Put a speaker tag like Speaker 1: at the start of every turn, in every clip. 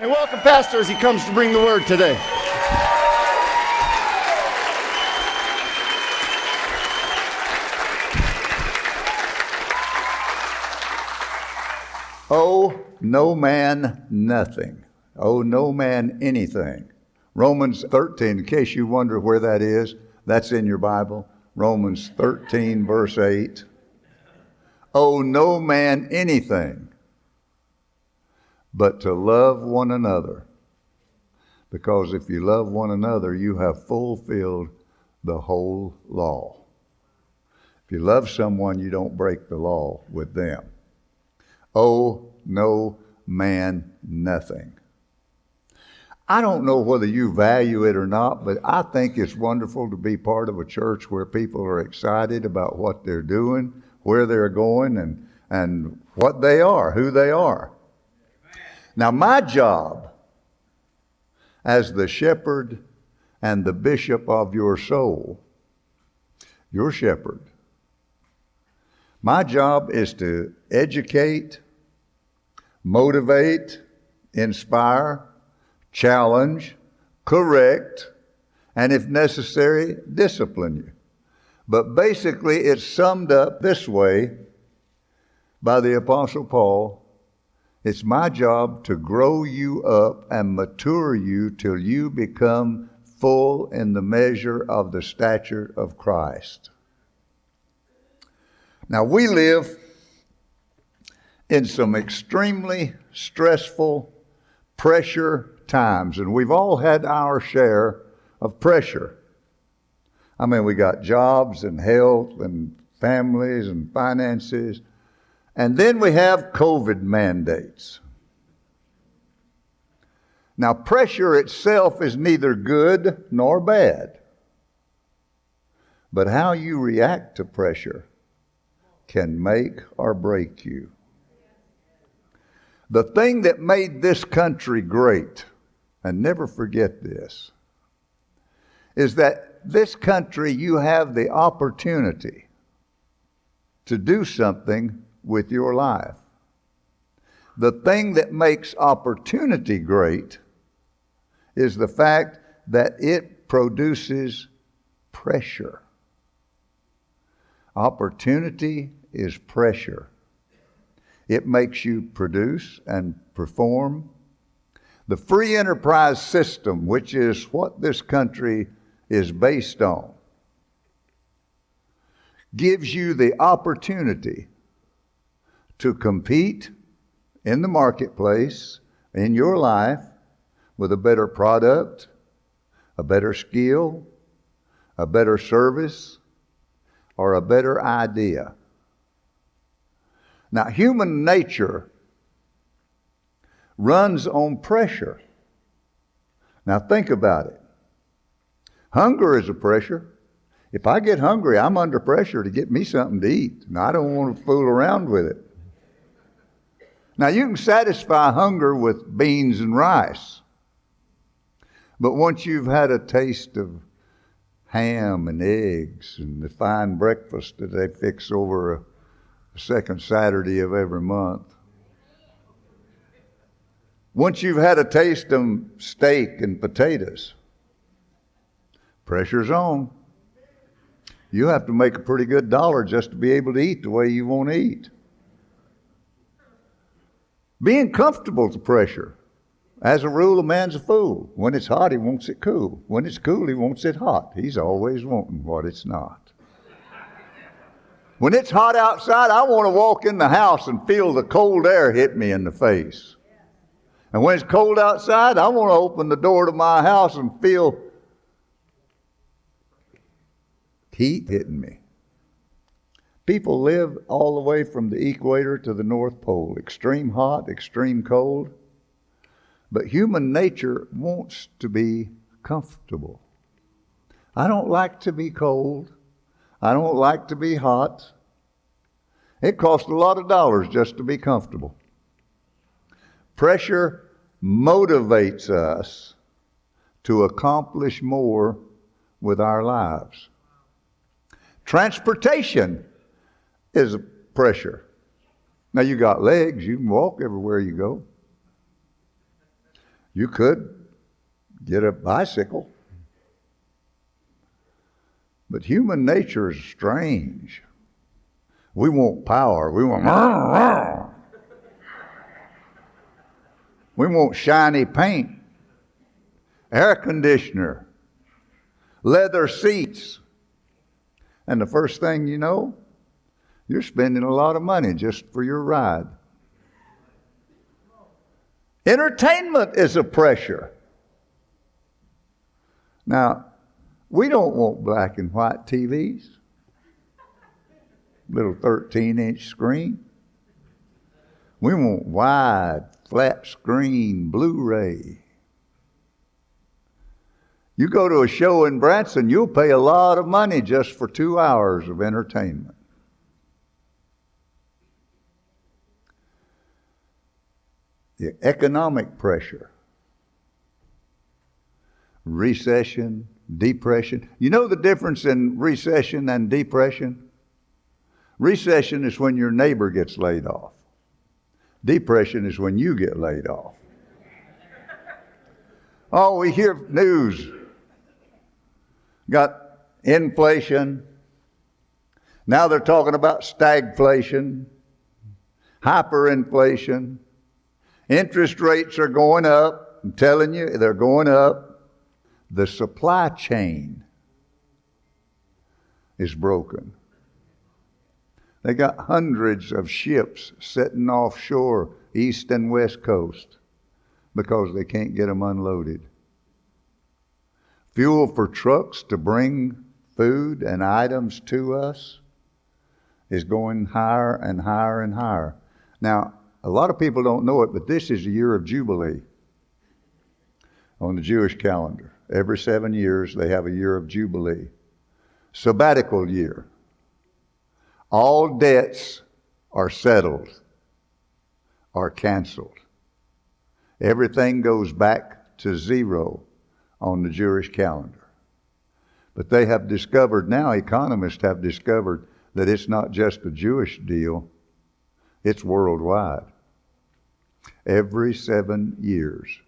Speaker 1: And welcome Pastor as he comes to bring the word today.
Speaker 2: Owe no man nothing. Owe no man anything. Romans 13, in case you wonder where that is, that's in your Bible. Romans 13, verse 8. Owe no man anything but to love one another. Because if you love one another, you have fulfilled the whole law. If you love someone, you don't break the law with them. Owe no man nothing. I don't know whether you value it or not, but I think it's wonderful to be part of a church where people are excited about what they're doing, where they're going, and what they are, who they are. Now, my job as the shepherd and the bishop of your soul, your shepherd, my job is to educate, motivate, inspire, challenge, correct, and if necessary, discipline you. But basically, it's summed up this way by the Apostle Paul. It's my job to grow you up and mature you till you become full in the measure of the stature of Christ. Now, we live in some extremely stressful pressure times, and we've all had our share of pressure. I mean, we got jobs and health and families and finances. And then we have COVID mandates. Now, pressure itself is neither good nor bad. But how you react to pressure can make or break you. The thing that made this country great, and never forget this, is that this country, you have the opportunity to do something with your life. The thing that makes opportunity great is the fact that it produces pressure. Opportunity is pressure. It makes you produce and perform. The free enterprise system, which is what this country is based on, gives you the opportunity to compete in the marketplace, in your life, with a better product, a better skill, a better service, or a better idea. Now, human nature runs on pressure. Now, think about it. Hunger is a pressure. If I get hungry, I'm under pressure to get me something to eat, and I don't want to fool around with it. Now, you can satisfy hunger with beans and rice. But once you've had a taste of ham and eggs and the fine breakfast that they fix over a second Saturday of every month, once you've had a taste of steak and potatoes, pressure's on. You have to make a pretty good dollar just to be able to eat the way you want to eat. Being comfortable is pressure. As a rule, a man's a fool. When it's hot, he wants it cool. When it's cool, he wants it hot. He's always wanting what it's not. When it's hot outside, I want to walk in the house and feel the cold air hit me in the face. And when it's cold outside, I want to open the door to my house and feel heat hitting me. People live all the way from the equator to the North Pole, extreme hot, extreme cold. But human nature wants to be comfortable. I don't like to be cold. I don't like to be hot. It costs a lot of dollars just to be comfortable. Pressure motivates us to accomplish more with our lives. Transportation is a pressure. Now, you got legs, you can walk everywhere you go. You could get a bicycle. But human nature is strange. We want power. We want we want shiny paint, air conditioner, leather seats. And the first thing you know, you're spending a lot of money just for your ride. Entertainment is a pressure. Now, we don't want black and white TVs, little 13-inch screen. We want wide, flat screen Blu-ray. You go to a show in Branson, you'll pay a lot of money just for 2 hours of entertainment. The economic pressure, recession, depression. You know the difference in recession and depression? Recession is when your neighbor gets laid off. Depression is when you get laid off. Oh, we hear news. Got inflation. Now they're talking about stagflation, hyperinflation. Interest rates are going up. I'm telling you, they're going up. The supply chain is broken. They got hundreds of ships sitting offshore, east and west coast, because they can't get them unloaded. Fuel for trucks to bring food and items to us is going higher and higher and higher. Now, a lot of people don't know it, but this is a year of Jubilee on the Jewish calendar. Every 7 years, they have a year of Jubilee. Sabbatical year. All debts are settled or canceled. Everything goes back to zero on the Jewish calendar. But they have discovered now, economists have discovered, that it's not just a Jewish deal, it's worldwide. Every 7 years,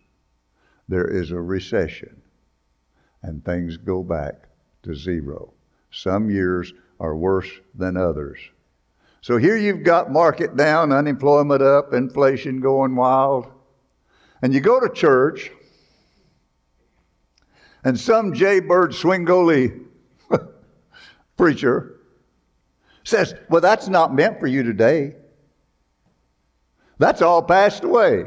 Speaker 2: there is a recession, and things go back to zero. Some years are worse than others. So here you've got market down, unemployment up, inflation going wild. And you go to church, and some jaybird Swingoli preacher says, well, that's not meant for you today. That's all passed away.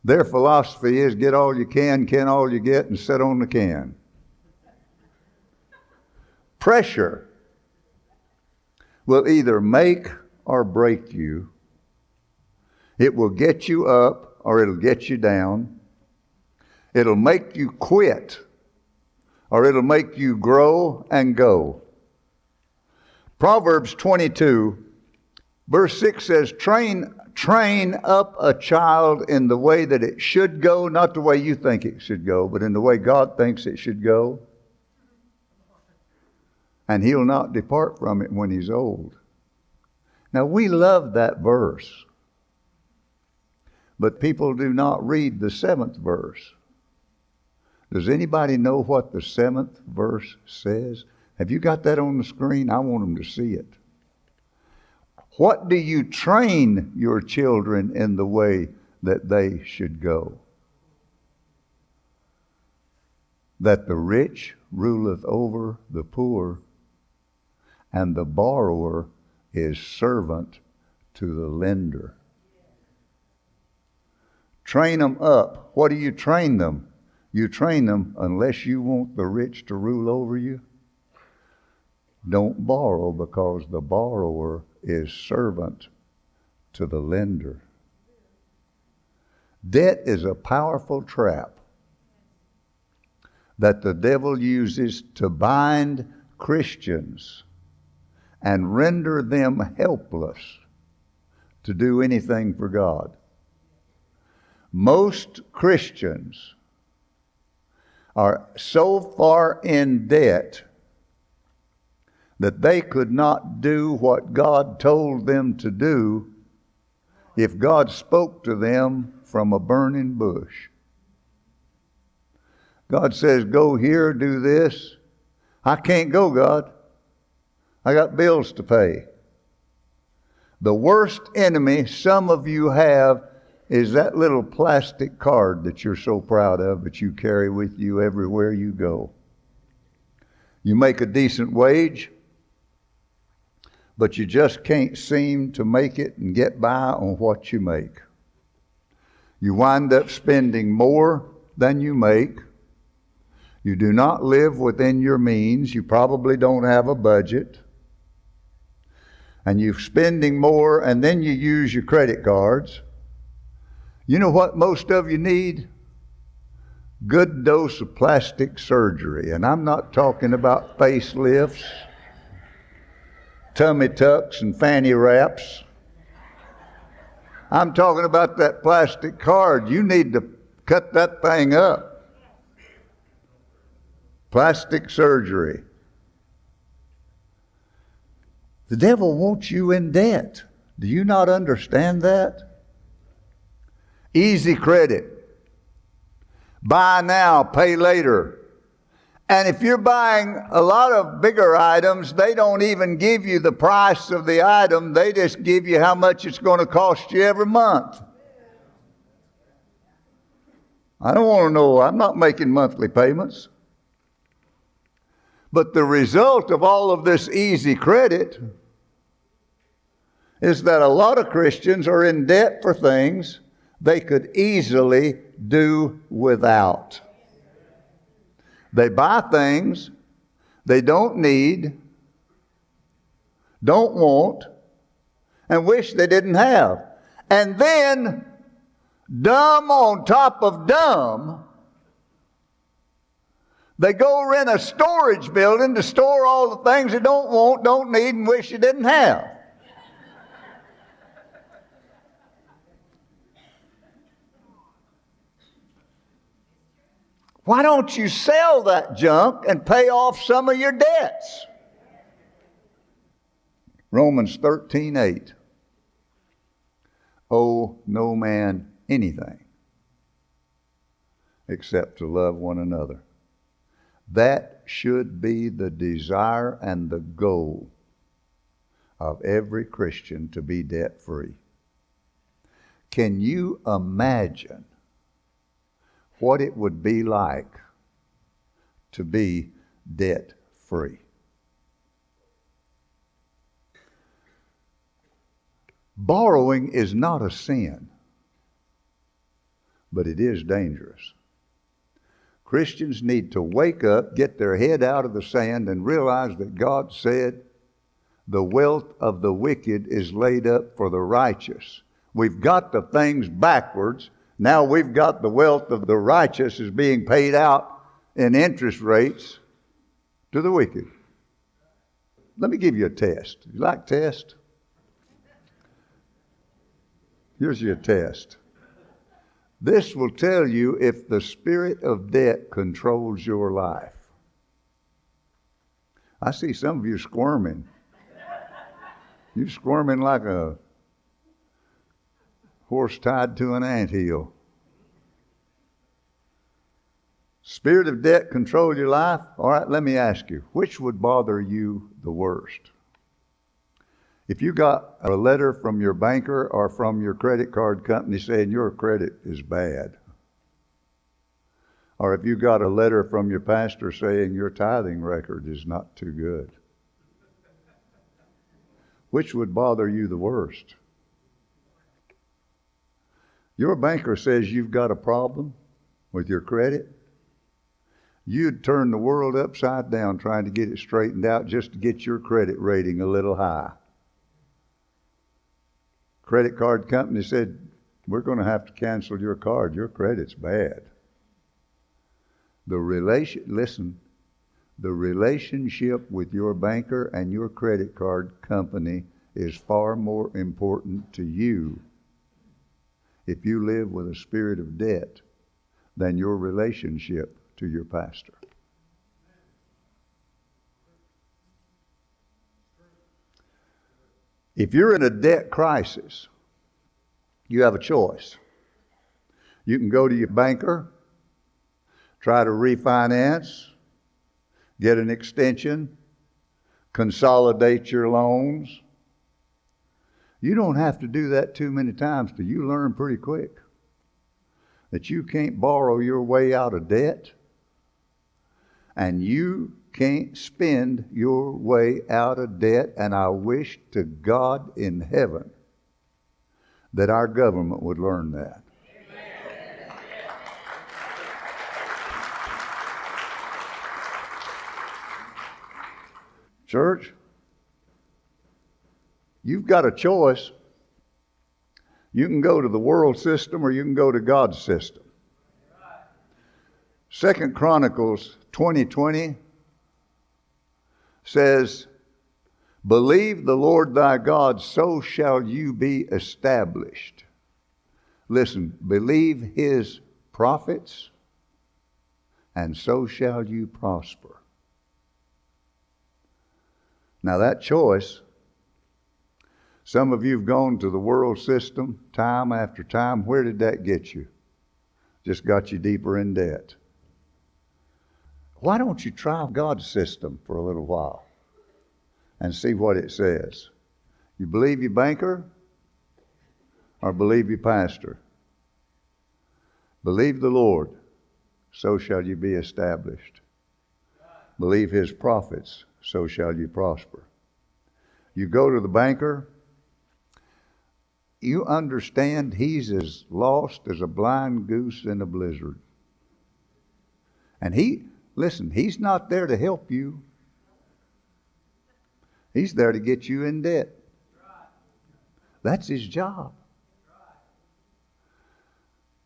Speaker 2: Their philosophy is get all you can all you get, and sit on the can. Pressure will either make or break you. It will get you up or it'll get you down. It'll make you quit or it'll make you grow and go. Proverbs 22, verse 6 says, Train up a child in the way that it should go, not the way you think it should go, but in the way God thinks it should go. And he'll not depart from it when he's old. Now, we love that verse. But people do not read the 7th verse. Does anybody know what the 7th verse says? Have you got that on the screen? I want them to see it. What do you train your children in the way that they should go? That the rich ruleth over the poor, and the borrower is servant to the lender. Train them up. What do you train them? You train them unless you want the rich to rule over you. Don't borrow, because the borrower is servant to the lender. Debt is a powerful trap that the devil uses to bind Christians and render them helpless to do anything for God. Most Christians are so far in debt that they could not do what God told them to do if God spoke to them from a burning bush. God says, go here, do this. I can't go, God. I got bills to pay. The worst enemy some of you have is that little plastic card that you're so proud of, that you carry with you everywhere you go. You make a decent wage, but you just can't seem to make it and get by on what you make. You wind up spending more than you make. You do not live within your means. You probably don't have a budget. And you're spending more, and then you use your credit cards. You know what most of you need? Good dose of plastic surgery. And I'm not talking about facelifts, tummy tucks, and fanny wraps. I'm talking about that plastic card. You need to cut that thing up. Plastic surgery. The devil wants you in debt. Do you not understand that? Easy credit. Buy now, pay later. And if you're buying a lot of bigger items, they don't even give you the price of the item. They just give you how much it's going to cost you every month. I don't want to know. I'm not making monthly payments. But the result of all of this easy credit is that a lot of Christians are in debt for things they could easily do without. They buy things they don't need, don't want, and wish they didn't have. And then, dumb on top of dumb, they go rent a storage building to store all the things they don't want, don't need, and wish they didn't have. Why don't you sell that junk and pay off some of your debts? Romans 13:8. Owe no man anything except to love one another. That should be the desire and the goal of every Christian, to be debt-free. Can you imagine what it would be like to be debt-free? Borrowing is not a sin, but it is dangerous. Christians need to wake up, get their head out of the sand, and realize that God said the wealth of the wicked is laid up for the righteous. We've got the things backwards. Now we've got the wealth of the righteous is being paid out in interest rates to the wicked. Let me give you a test. You like tests? Here's your test. This will tell you if the spirit of debt controls your life. I see some of you squirming. You're squirming like a horse tied to an anthill. Spirit of debt control your life? All right, let me ask you, which would bother you the worst? If you got a letter from your banker or from your credit card company saying your credit is bad, or if you got a letter from your pastor saying your tithing record is not too good, which would bother you the worst? Your banker says you've got a problem with your credit. You'd turn the world upside down trying to get it straightened out just to get your credit rating a little high. Credit card company said, we're going to have to cancel your card. Your credit's bad. The relationship with your banker and your credit card company is far more important to you if you live with a spirit of debt than your relationship to your pastor. If you're in a debt crisis, you have a choice. You can go to your banker, try to refinance, get an extension, consolidate your loans. You don't have to do that too many times till you learn pretty quick that you can't borrow your way out of debt, and you can't spend your way out of debt. And I wish to God in heaven that our government would learn that. Church, you've got a choice. You can go to the world system or you can go to God's system. 2 Chronicles 20:20 says, believe the Lord thy God, so shall you be established. Listen, believe his prophets, and so shall you prosper. Now that choice, some of you have gone to the world system time after time. Where did that get you? Just got you deeper in debt. Why don't you try God's system for a little while and see what it says? You believe your banker or believe your pastor? Believe the Lord, so shall you be established. Believe his prophets, so shall you prosper. You go to the banker, you understand he's as lost as a blind goose in a blizzard. And he's not there to help you. He's there to get you in debt. That's his job.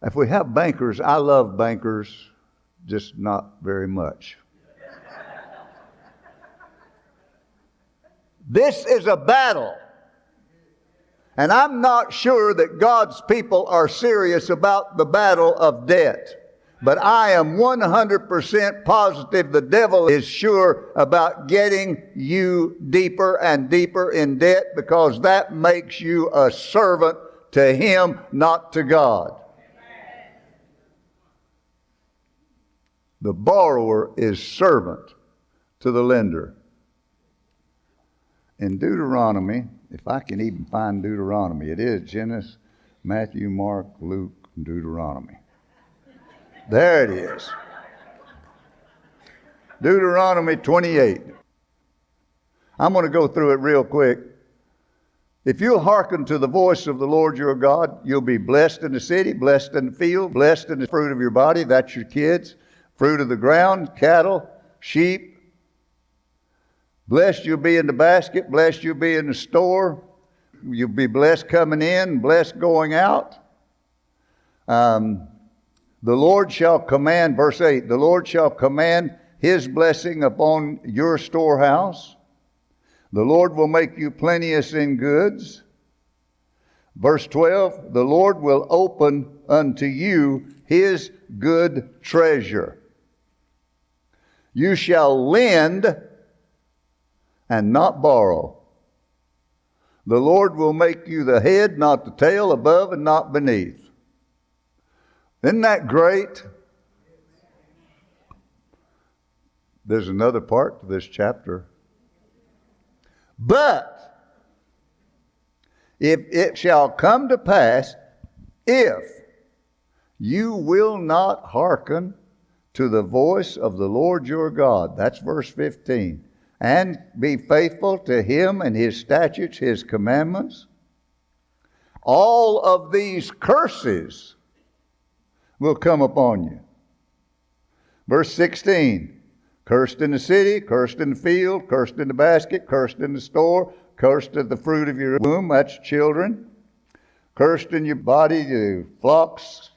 Speaker 2: If we have bankers, I love bankers, just not very much. This is a battle. And I'm not sure that God's people are serious about the battle of debt. But I am 100% positive the devil is sure about getting you deeper and deeper in debt, because that makes you a servant to him, not to God. The borrower is servant to the lender. In Deuteronomy, if I can even find Deuteronomy, it is Genesis, Matthew, Mark, Luke, and Deuteronomy. There it is. Deuteronomy 28. I'm going to go through it real quick. If you'll hearken to the voice of the Lord your God, you'll be blessed in the city, blessed in the field, blessed in the fruit of your body, that's your kids, fruit of the ground, cattle, sheep. Blessed you'll be in the basket, blessed you'll be in the store. You'll be blessed coming in, blessed going out. The Lord shall command, verse 8, the Lord shall command his blessing upon your storehouse. The Lord will make you plenteous in goods. Verse 12, the Lord will open unto you his good treasure. You shall lend and not borrow. The Lord will make you the head, not the tail, above and not beneath. Isn't that great? There's another part to this chapter. But if it shall come to pass, if you will not hearken to the voice of the Lord your God, that's verse 15, and be faithful to him and his statutes, his commandments, all of these curses will come upon you. Verse 16, cursed in the city, cursed in the field, cursed in the basket, cursed in the store, cursed at the fruit of your womb, that's children, cursed in your body, the flocks,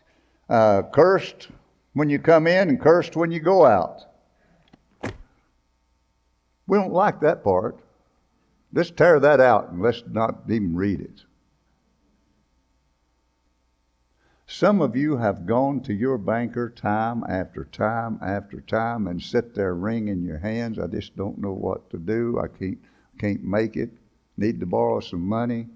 Speaker 2: cursed when you come in and cursed when you go out. We don't like that part. Let's tear that out and let's not even read it. Some of you have gone to your banker time after time after time and sit there wringing your hands. I just don't know what to do. I can't make it. Need to borrow some money.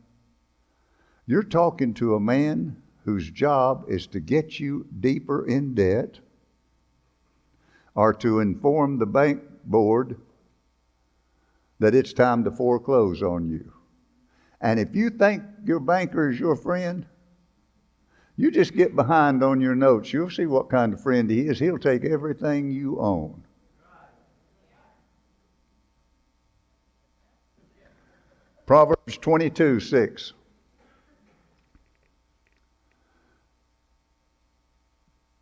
Speaker 2: You're talking to a man whose job is to get you deeper in debt or to inform the bank board that it's time to foreclose on you. And if you think your banker is your friend, you just get behind on your notes. You'll see what kind of friend he is. He'll take everything you own. Proverbs 22:6.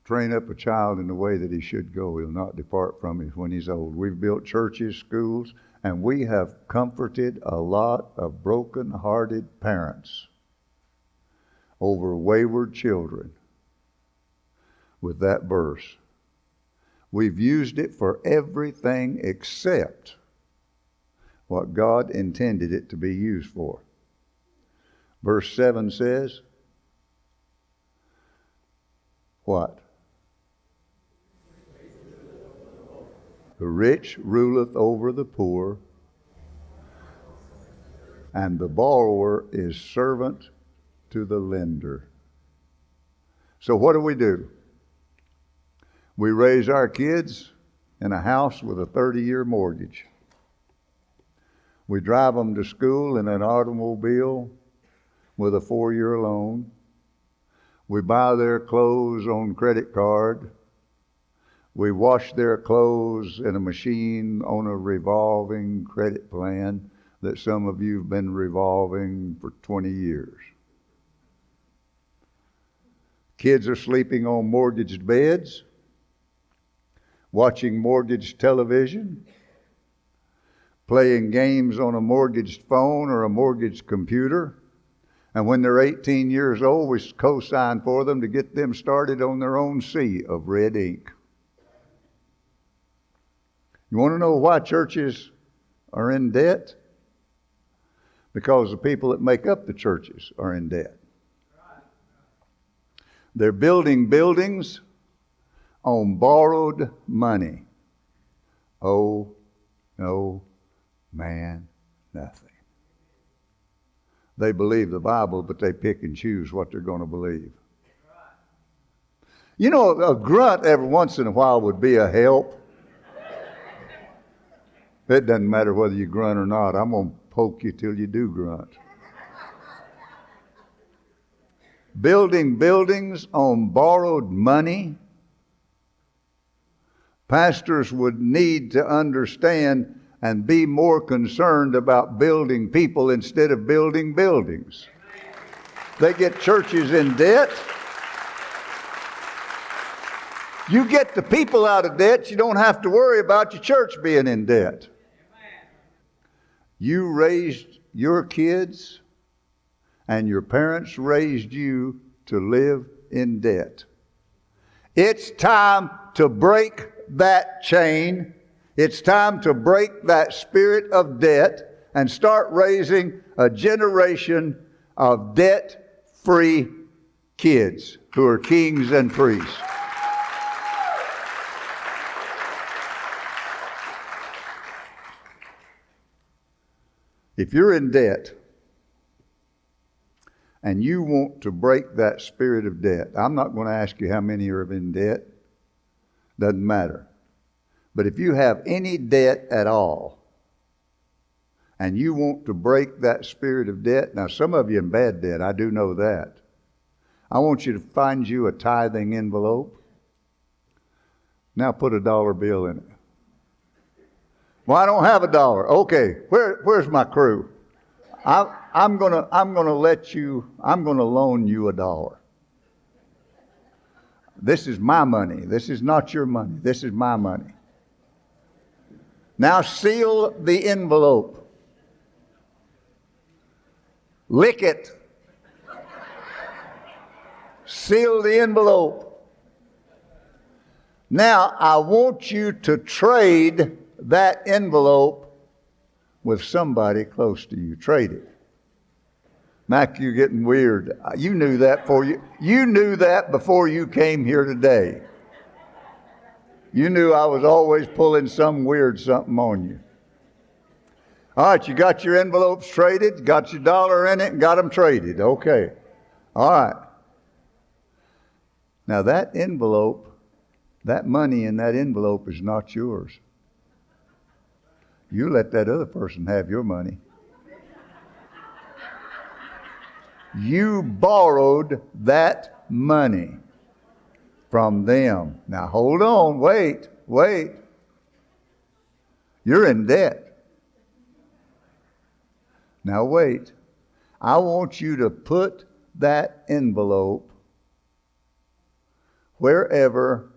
Speaker 2: Train up a child in the way that he should go. He'll not depart from it when he's old. We've built churches, schools, and we have comforted a lot of broken-hearted parents over wayward children with that verse. We've used it for everything except what God intended it to be used for. Verse 7 says, what? The rich ruleth over the poor, and the borrower is servant to the lender. So what do? We raise our kids in a house with a 30-year mortgage. We drive them to school in an automobile with a 4-year loan. We buy their clothes on credit card. We wash their clothes in a machine on a revolving credit plan that some of you have been revolving for 20 years. Kids are sleeping on mortgaged beds, watching mortgaged television, playing games on a mortgaged phone or a mortgaged computer. And when they're 18 years old, we co-sign for them to get them started on their own sea of red ink. You want to know why churches are in debt? Because the people that make up the churches are in debt. They're building buildings on borrowed money. Oh, no, man, nothing. They believe the Bible, but they pick and choose what they're going to believe. You know, a grunt every once in a while would be a help. It doesn't matter whether you grunt or not. I'm going to poke you till you do grunt. Building buildings on borrowed money. Pastors would need to understand and be more concerned about building people instead of building buildings. They get churches in debt. You get the people out of debt, you don't have to worry about your church being in debt. You raised your kids, and your parents raised you to live in debt. It's time to break that chain. It's time to break that spirit of debt and start raising a generation of debt-free kids who are kings and priests. If you're in debt and you want to break that spirit of debt, I'm not going to ask you how many are in debt. Doesn't matter. But if you have any debt at all and you want to break that spirit of debt, now some of you in bad debt, I do know that. I want you to find you a tithing envelope. Now put $1 bill in it. Well, I don't have $1. Okay, where's my crew? I'm gonna loan you $1. This is my money. This is not your money. This is my money. Now seal the envelope. Lick it. Seal the envelope. Now I want you to trade that envelope with somebody close to you. Trade it. Mack, you're getting weird. You knew that before you came here today. You knew I was always pulling some weird something on you. All right, you got your envelopes traded, got your dollar in it, and got them traded. Okay. All right. Now that envelope, that money in that envelope is not yours. You let that other person have your money. You borrowed that money from them. Now hold on, wait. You're in debt. Now wait. I want you to put that envelope wherever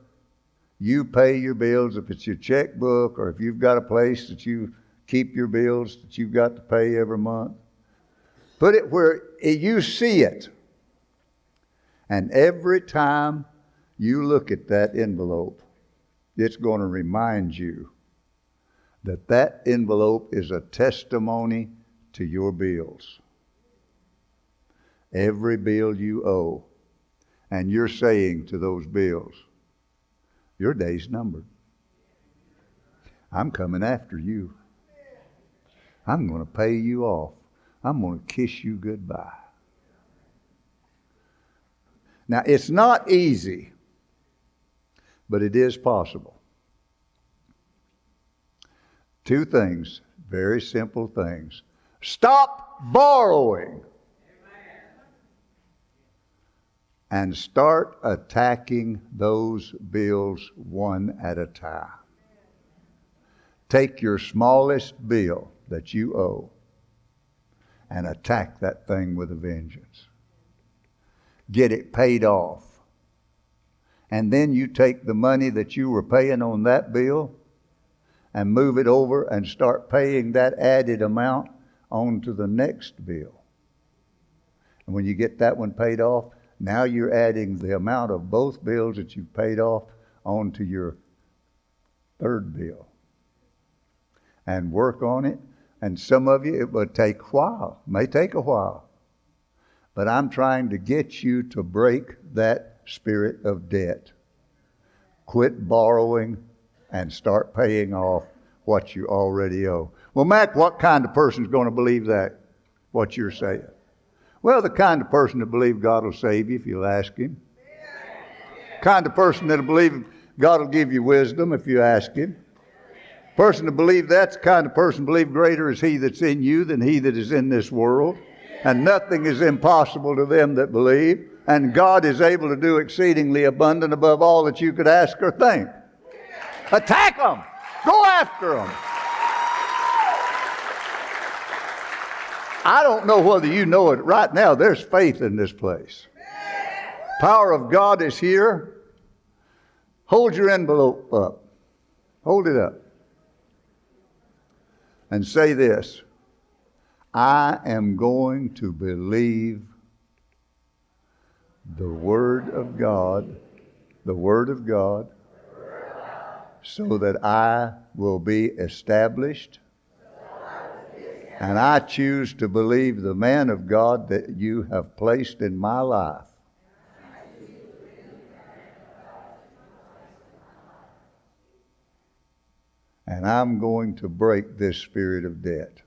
Speaker 2: you pay your bills, if it's your checkbook or if you've got a place that you keep your bills that you've got to pay every month. Put it where you see it. And every time you look at that envelope, it's going to remind you that that envelope is a testimony to your bills. Every bill you owe. And you're saying to those bills, your day's numbered. I'm coming after you. I'm going to pay you off. I'm going to kiss you goodbye. Now, it's not easy, but it is possible. Two things, very simple things. Stop borrowing. And start attacking those bills one at a time. Take your smallest bill that you owe and attack that thing with a vengeance. Get it paid off. And then you take the money that you were paying on that bill and move it over and start paying that added amount onto the next bill. And when you get that one paid off, now you're adding the amount of both bills that you've paid off onto your third bill. And work on it. And some of you, it will take a while. May take a while. But I'm trying to get you to break that spirit of debt. Quit borrowing and start paying off what you already owe. Well, Mack, what kind of person is going to believe that, what you're saying? Well, the kind of person that believes God will save you if you'll ask Him. Kind of person that'll believe God will give you wisdom if you ask Him. Person to believe that's the kind of person believe greater is He that's in you than he that is in this world. And nothing is impossible to them that believe. And God is able to do exceedingly abundant above all that you could ask or think. Attack them. Go after them. I don't know whether you know it. Right now, there's faith in this place. Power of God is here. Hold your envelope up. Hold it up. And say this. I am going to believe the Word of God, so that I will be established. And I choose to believe the man of God that you have placed in my life. And I'm going to break this spirit of debt.